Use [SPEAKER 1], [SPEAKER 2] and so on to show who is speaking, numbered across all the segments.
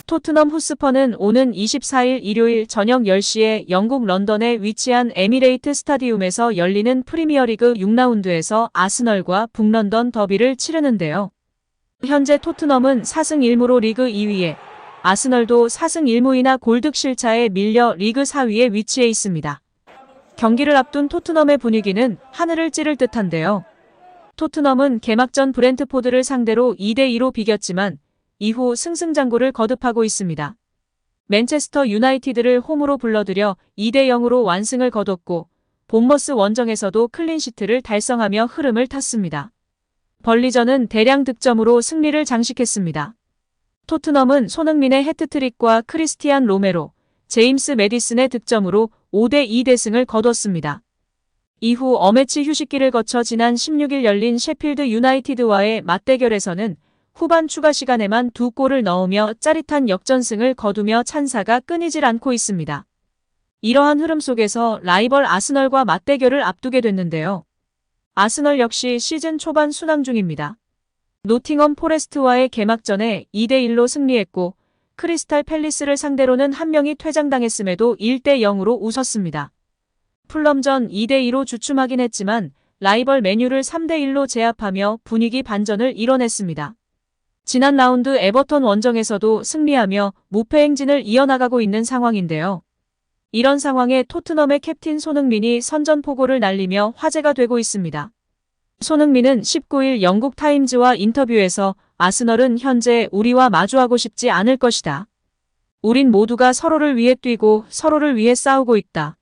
[SPEAKER 1] 토트넘 호스퍼는 오는 24일 일요일 저녁 10시에 영국 런던에 위치한 에미레이트 스타디움에서 열리는 프리미어리그 6라운드에서 아스널과 북런던 더비를 치르는데요. 현재 토트넘은 4승 1무로 리그 2위에, 아스널도 4승 1무이나 골득실차에 밀려 리그 4위에 위치해 있습니다. 경기를 앞둔 토트넘의 분위기는 하늘을 찌를 듯한데요. 토트넘은 개막전 브렌트포드를 상대로 2대2로 비겼지만 이후 승승장구를 거듭하고 있습니다. 맨체스터 유나이티드를 홈으로 불러들여 2대0으로 완승을 거뒀고 본머스 원정에서도 클린시트를 달성하며 흐름을 탔습니다. 벌리전은 대량 득점으로 승리를 장식했습니다. 토트넘은 손흥민의 해트트릭과 크리스티안 로메로, 제임스 매디슨의 득점으로 5대2 대승을 거뒀습니다. 이후 어매치 휴식기를 거쳐 지난 16일 열린 셰필드 유나이티드와의 맞대결에서는 후반 추가 시간에만 2골을 넣으며 짜릿한 역전승을 거두며 찬사가 끊이질 않고 있습니다. 이러한 흐름 속에서 라이벌 아스널과 맞대결을 앞두게 됐는데요. 아스널 역시 시즌 초반 순항 중입니다. 노팅엄 포레스트와의 개막전에 2대1로 승리했고 크리스탈 팰리스를 상대로는 한 명이 퇴장당했음에도 1대0으로 웃었습니다. 풀럼전 2대2로 주춤하긴 했지만 라이벌 맨유를 3대1로 제압하며 분위기 반전을 이뤄냈습니다. 지난 라운드 에버턴 원정에서도 승리하며 무패 행진을 이어나가고 있는 상황인데요. 이런 상황에 토트넘의 캡틴 손흥민이 선전포고를 날리며 화제가 되고 있습니다. 손흥민은 19일 영국 타임즈와 인터뷰에서 아스널은 현재 우리와 마주하고 싶지 않을 것이다. 우린 모두가 서로를 위해 뛰고 서로를 위해 싸우고 있다.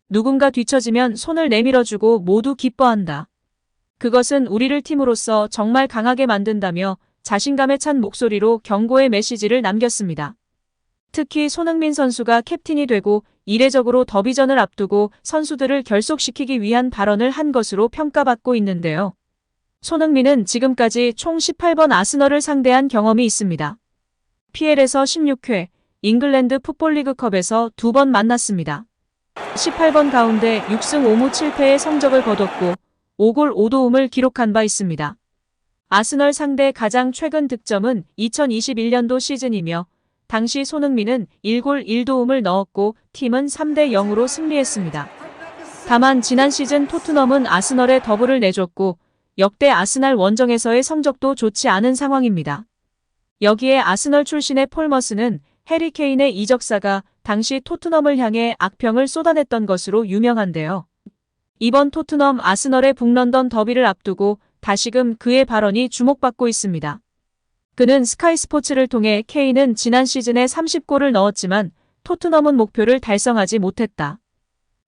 [SPEAKER 1] 누군가 뒤처지면 손을 내밀어주고 모두 기뻐한다. 그것은 우리를 팀으로서 정말 강하게 만든다며 자신감에 찬 목소리로 경고의 메시지를 남겼습니다. 특히 손흥민 선수가 캡틴이 되고 이례적으로 더비전을 앞두고 선수들을 결속시키기 위한 발언을 한 것으로 평가받고 있는데요. 손흥민은 지금까지 총 18번 아스널을 상대한 경험이 있습니다. PL에서 16회, 잉글랜드 풋볼리그컵에서 2번 만났습니다. 18번 가운데 6승 5무 7패의 성적을 거뒀고 5골 5도움을 기록한 바 있습니다. 아스널 상대 가장 최근 득점은 2021년도 시즌이며 당시 손흥민은 1골 1도움을 넣었고 팀은 3대0으로 승리했습니다. 다만 지난 시즌 토트넘은 아스널에 더블을 내줬고 역대 아스날 원정에서의 성적도 좋지 않은 상황입니다. 여기에 아스널 출신의 폴머스는 해리 케인의 이적사가 당시 토트넘을 향해 악평을 쏟아냈던 것으로 유명한데요. 이번 토트넘 아스널의 북런던 더비를 앞두고 다시금 그의 발언이 주목받고 있습니다. 그는 스카이 스포츠를 통해 케인은 지난 시즌에 30골을 넣었지만 토트넘은 목표를 달성하지 못했다.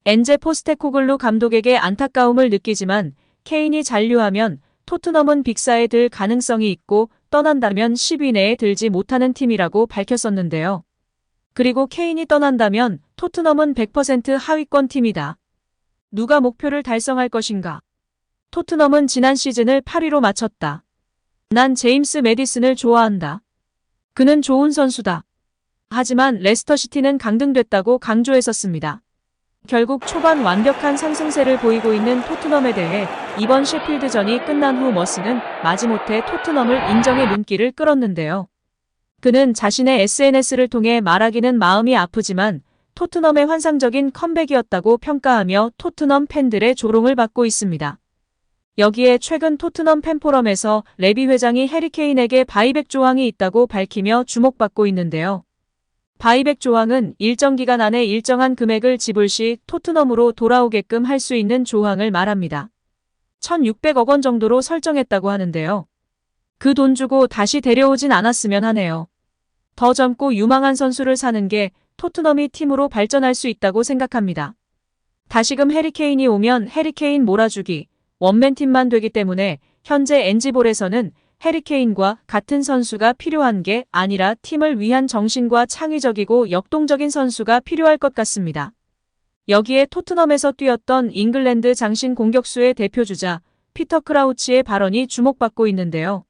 [SPEAKER 1] 엔제 포스테코글루 감독에게 안타까움을 느끼지만 케인이 잔류하면 토트넘은 빅사에 들 가능성이 있고 떠난다면 10위 내에 들지 못하는 팀이라고 밝혔었는데요. 그리고 케인이 떠난다면 토트넘은 100% 하위권 팀이다. 누가 목표를 달성할 것인가? 토트넘은 지난 시즌을 8위로 마쳤다. 난 제임스 매디슨을 좋아한다. 그는 좋은 선수다. 하지만 레스터시티는 강등됐다고 강조했었습니다. 결국 초반 완벽한 상승세를 보이고 있는 토트넘에 대해 이번 셰필드전이 끝난 후 머스는 마지못해 토트넘을 인정의 눈길을 끌었는데요. 그는 자신의 SNS를 통해 말하기는 마음이 아프지만 토트넘의 환상적인 컴백이었다고 평가하며 토트넘 팬들의 조롱을 받고 있습니다. 여기에 최근 토트넘 팬포럼에서 레비 회장이 해리 케인에게 바이백 조항이 있다고 밝히며 주목받고 있는데요. 바이백 조항은 일정 기간 안에 일정한 금액을 지불 시 토트넘으로 돌아오게끔 할 수 있는 조항을 말합니다. 1,600억 원 정도로 설정했다고 하는데요. 그 돈 주고 다시 데려오진 않았으면 하네요. 더 젊고 유망한 선수를 사는 게 토트넘이 팀으로 발전할 수 있다고 생각합니다. 다시금 해리 케인이 오면 해리 케인 몰아주기, 원맨팀만 되기 때문에 현재 엔지볼에서는 해리 케인과 같은 선수가 필요한 게 아니라 팀을 위한 정신과 창의적이고 역동적인 선수가 필요할 것 같습니다. 여기에 토트넘에서 뛰었던 잉글랜드 장신 공격수의 대표주자 피터 크라우치의 발언이 주목받고 있는데요.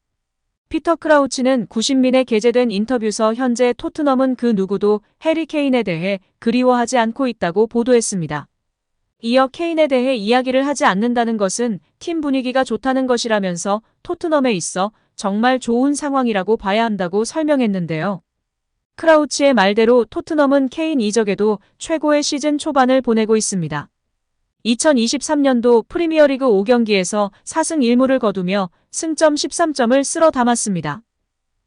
[SPEAKER 1] 피터 크라우치는 90민에 게재된 인터뷰서 현재 토트넘은 그 누구도 해리 케인에 대해 그리워하지 않고 있다고 보도했습니다. 이어 케인에 대해 이야기를 하지 않는다는 것은 팀 분위기가 좋다는 것이라면서 토트넘에 있어 정말 좋은 상황이라고 봐야 한다고 설명했는데요. 크라우치의 말대로 토트넘은 케인 이적에도 최고의 시즌 초반을 보내고 있습니다. 2023년도 프리미어리그 5경기에서 4승 1무를 거두며 승점 13점을 쓸어 담았습니다.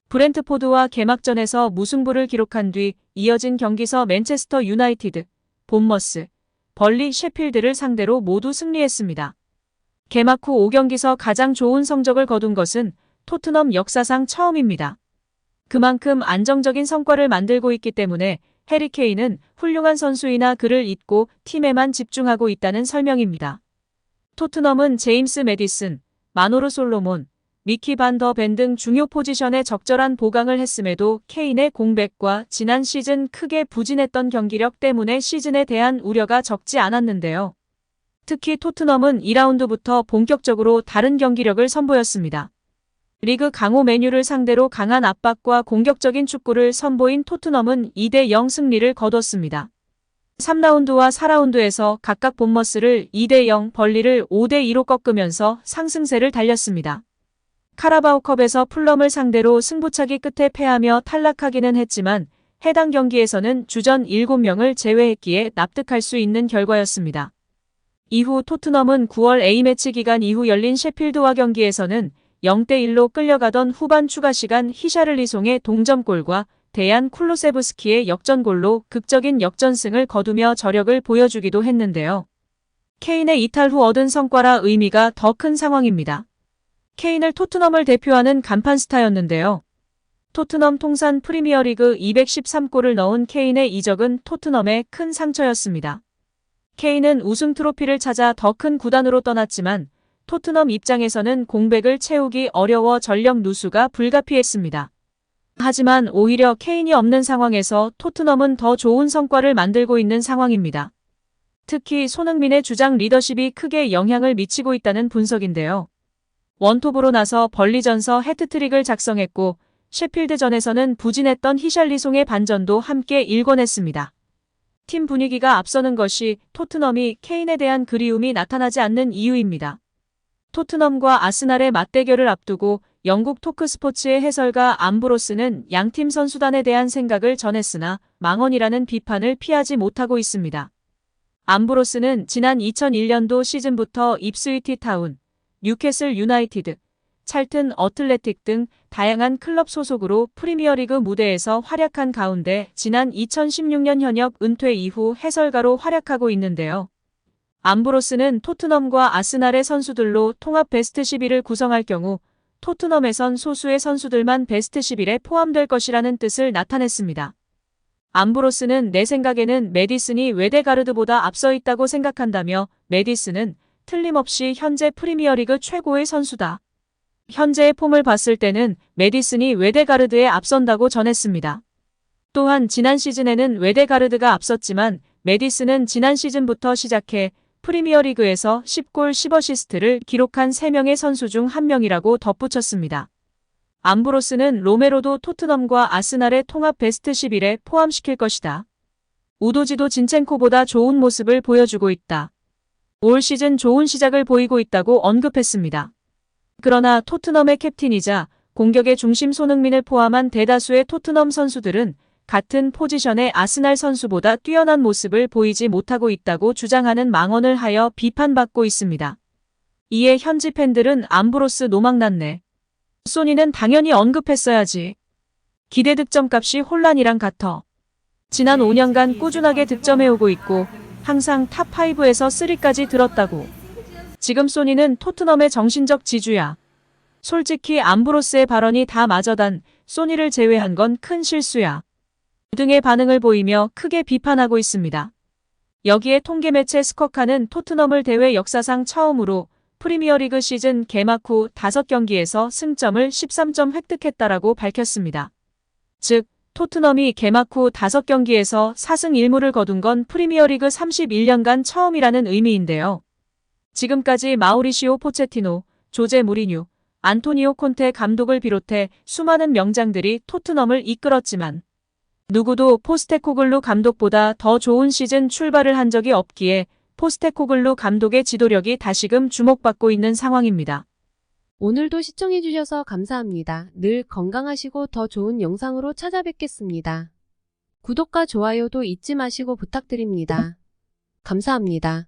[SPEAKER 1] 브렌트포드와 개막전에서 무승부를 기록한 뒤 이어진 경기서 맨체스터 유나이티드, 본머스, 벌리 셰필드를 상대로 모두 승리했습니다. 개막 후 5경기서 가장 좋은 성적을 거둔 것은 토트넘 역사상 처음입니다. 그만큼 안정적인 성과를 만들고 있기 때문에 해리 케인은 훌륭한 선수이나 그를 잊고 팀에만 집중하고 있다는 설명입니다. 토트넘은 제임스 매디슨, 마노르 솔로몬, 미키 반 더 벤 등 중요 포지션에 적절한 보강을 했음에도 케인의 공백과 지난 시즌 크게 부진했던 경기력 때문에 시즌에 대한 우려가 적지 않았는데요. 특히 토트넘은 2라운드부터 본격적으로 다른 경기력을 선보였습니다. 리그 강호 맨유를 상대로 강한 압박과 공격적인 축구를 선보인 토트넘은 2대0 승리를 거뒀습니다. 3라운드와 4라운드에서 각각 본머스를 2대0, 벌리를 5대2로 꺾으면서 상승세를 달렸습니다. 카라바오컵에서 풀럼을 상대로 승부차기 끝에 패하며 탈락하기는 했지만 해당 경기에서는 주전 7명을 제외했기에 납득할 수 있는 결과였습니다. 이후 토트넘은 9월 A매치 기간 이후 열린 셰필드와 경기에서는 0대1로 끌려가던 후반 추가 시간 히샤를리송의 동점골과 데얀 쿨루세브스키의 역전골로 극적인 역전승을 거두며 저력을 보여주기도 했는데요. 케인의 이탈 후 얻은 성과라 의미가 더 큰 상황입니다. 케인을 토트넘을 대표하는 간판 스타였는데요. 토트넘 통산 프리미어리그 213골을 넣은 케인의 이적은 토트넘의 큰 상처였습니다. 케인은 우승 트로피를 찾아 더 큰 구단으로 떠났지만 토트넘 입장에서는 공백을 채우기 어려워 전력 누수가 불가피했습니다. 하지만 오히려 케인이 없는 상황에서 토트넘은 더 좋은 성과를 만들고 있는 상황입니다. 특히 손흥민의 주장 리더십이 크게 영향을 미치고 있다는 분석인데요. 원톱으로 나서 벌리전서 해트트릭을 작성했고 셰필드전에서는 부진했던 히샬리송의 반전도 함께 일궈냈습니다. 팀 분위기가 앞서는 것이 토트넘이 케인에 대한 그리움이 나타나지 않는 이유입니다. 토트넘과 아스날의 맞대결을 앞두고 영국 토크스포츠의 해설가 암브로스는 양팀 선수단에 대한 생각을 전했으나 망언이라는 비판을 피하지 못하고 있습니다. 암브로스는 지난 2001년도 시즌부터 입스위티 타운, 뉴캐슬 유나이티드, 찰튼 어틀레틱 등 다양한 클럽 소속으로 프리미어리그 무대에서 활약한 가운데 지난 2016년 현역 은퇴 이후 해설가로 활약하고 있는데요. 암브로스는 토트넘과 아스날의 선수들로 통합 베스트 11을 구성할 경우 토트넘에선 소수의 선수들만 베스트 11에 포함될 것이라는 뜻을 나타냈습니다. 암브로스는 내 생각에는 매디슨이 웨데가르드보다 앞서 있다고 생각한다며 매디슨은 틀림없이 현재 프리미어리그 최고의 선수다. 현재의 폼을 봤을 때는 매디슨이 웨데가르드에 앞선다고 전했습니다. 또한 지난 시즌에는 웨데가르드가 앞섰지만 매디슨은 지난 시즌부터 시작해 프리미어리그에서 10골 10어시스트를 기록한 3명의 선수 중 1명이라고 덧붙였습니다. 암브로스는 로메로도 토트넘과 아스날의 통합 베스트 11에 포함시킬 것이다. 우도지도 진첸코보다 좋은 모습을 보여주고 있다. 올 시즌 좋은 시작을 보이고 있다고 언급했습니다. 그러나 토트넘의 캡틴이자 공격의 중심 손흥민을 포함한 대다수의 토트넘 선수들은 같은 포지션의 아스날 선수보다 뛰어난 모습을 보이지 못하고 있다고 주장하는 망언을 하여 비판받고 있습니다. 이에 현지 팬들은 암브로스 노망났네. 소니는 당연히 언급했어야지. 기대 득점값이 혼란이랑 같아. 지난 5년간 꾸준하게 득점해오고 있고 항상 탑5에서 3까지 들었다고. 지금 소니는 토트넘의 정신적 지주야. 솔직히 암브로스의 발언이 다 맞아단 소니를 제외한 건 큰 실수야. 등의 반응을 보이며 크게 비판하고 있습니다. 여기에 통계 매체 스커카는 토트넘을 대회 역사상 처음으로 프리미어리그 시즌 개막 후 5경기에서 승점을 13점 획득했다라고 밝혔습니다. 즉, 토트넘이 개막 후 5경기에서 4승 1무를 거둔 건 프리미어리그 31년간 처음이라는 의미인데요. 지금까지 마우리시오 포체티노, 조제 무리뉴, 안토니오 콘테 감독을 비롯해 수많은 명장들이 토트넘을 이끌었지만 누구도 포스테코글루 감독보다 더 좋은 시즌 출발을 한 적이 없기에 포스테코글루 감독의 지도력이 다시금 주목받고 있는 상황입니다.
[SPEAKER 2] 오늘도 시청해주셔서 감사합니다. 늘 건강하시고 더 좋은 영상으로 찾아뵙겠습니다. 구독과 좋아요도 잊지 마시고 부탁드립니다. 감사합니다.